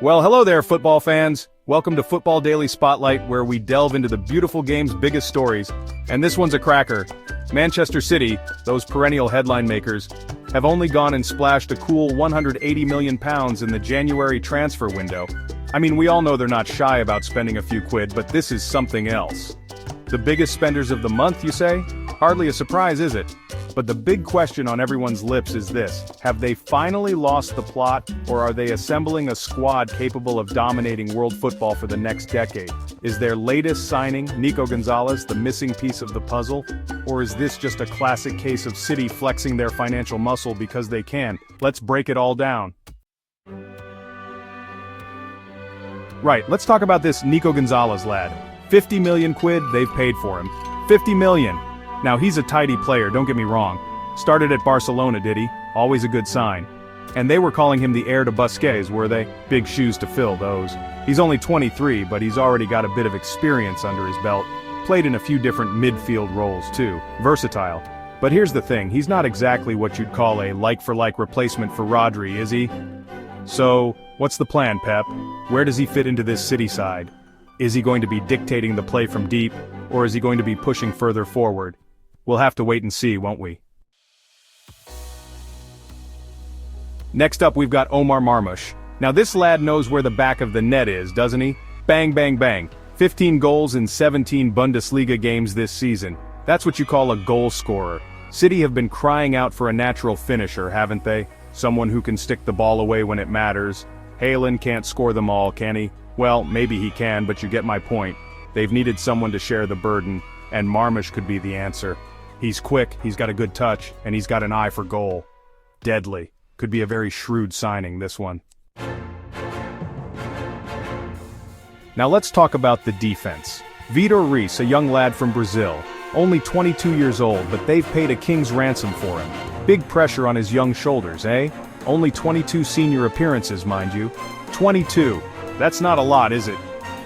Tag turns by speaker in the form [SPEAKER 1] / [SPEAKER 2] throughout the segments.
[SPEAKER 1] Well, hello there, football fans. Welcome to Football Daily Spotlight, where we delve into the beautiful game's biggest stories. And this one's a cracker. Manchester City, those perennial headline makers, have only gone and splashed a cool £180 million in the January transfer window. I mean, we all know they're not shy about spending a few quid, but this is something else. The biggest spenders of the month, you say? Hardly a surprise, is it? But the big question on everyone's lips is this: have they finally lost the plot, or are they assembling a squad capable of dominating world football for the next decade? Is their latest signing, Nico Gonzalez, the missing piece of the puzzle? Or is this just a classic case of City flexing their financial muscle because they can? Let's break it all down. Right, let's talk about this Nico Gonzalez lad. 50 million quid they've paid for him. 50 million! Now he's a tidy player, don't get me wrong. Started at Barcelona, did he? Always a good sign. And they were calling him the heir to Busquets, were they? Big shoes to fill, those. He's only 23, but he's already got a bit of experience under his belt. Played in a few different midfield roles too. Versatile. But here's the thing, he's not exactly what you'd call a like-for-like replacement for Rodri, is he? So, what's the plan, Pep? Where does he fit into this City side? Is he going to be dictating the play from deep, or is he going to be pushing further forward? We'll have to wait and see, won't we? Next up we've got Omar Marmoush. Now this lad knows where the back of the net is, doesn't he? Bang bang bang. 15 goals in 17 Bundesliga games this season. That's what you call a goal scorer. City have been crying out for a natural finisher, haven't they? Someone who can stick the ball away when it matters. Haaland can't score them all, can he? Well, maybe he can, but you get my point. They've needed someone to share the burden, and Marmoush could be the answer. He's quick, he's got a good touch, and he's got an eye for goal. Deadly. Could be a very shrewd signing, this one. Now let's talk about the defense. Vitor Reis, a young lad from Brazil. Only 22 years old, but they've paid a king's ransom for him. Big pressure on his young shoulders, eh? Only 22 senior appearances, mind you. 22. That's not a lot, is it?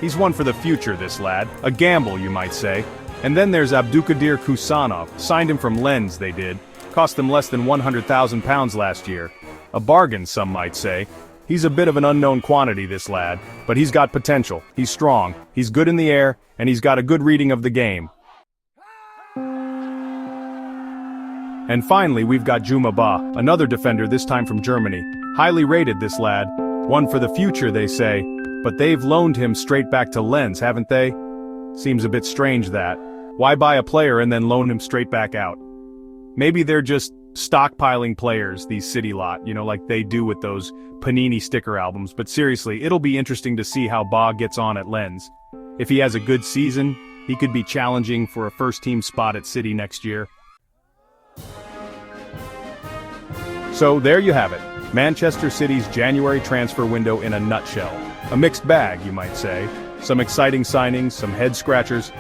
[SPEAKER 1] He's one for the future, this lad. A gamble, you might say. And then there's Abdukodir Khusanov. Signed him from Lens, they did. Cost them less than £100,000 last year. A bargain, some might say. He's a bit of an unknown quantity, this lad, but he's got potential. He's strong, he's good in the air, and he's got a good reading of the game. And finally, we've got Juma, another defender, this time from Germany. Highly rated, this lad. One for the future, they say. But they've loaned him straight back to Lens, haven't they? Seems a bit strange, that. Why buy a player and then loan him straight back out? Maybe they're just stockpiling players, these City lot, like they do with those Panini sticker albums. But seriously, it'll be interesting to see how Ba gets on at Lens. If he has a good season, he could be challenging for a first-team spot at City next year. So there you have it. Manchester City's January transfer window in a nutshell. A mixed bag, you might say. Some exciting signings, some head-scratchers.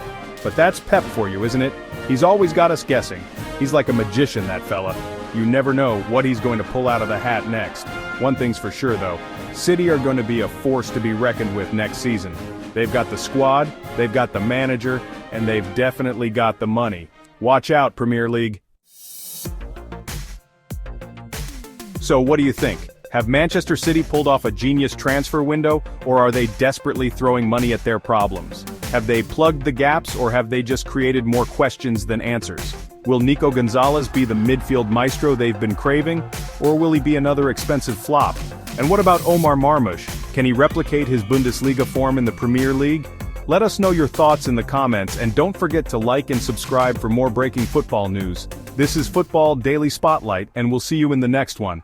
[SPEAKER 1] But that's Pep for you, isn't it? He's always got us guessing. He's like a magician, that fella. You never know what he's going to pull out of the hat next. One thing's for sure, though. City are going to be a force to be reckoned with next season. They've got the squad, they've got the manager, and they've definitely got the money. Watch out, Premier League. So what do you think? Have Manchester City pulled off a genius transfer window, or are they desperately throwing money at their problems? Have they plugged the gaps, or have they just created more questions than answers? Will Nico Gonzalez be the midfield maestro they've been craving, or will he be another expensive flop? And what about Omar Marmoush? Can he replicate his Bundesliga form in the Premier League? Let us know your thoughts in the comments, and don't forget to like and subscribe for more breaking football news. This is Football Daily Spotlight, and we'll see you in the next one.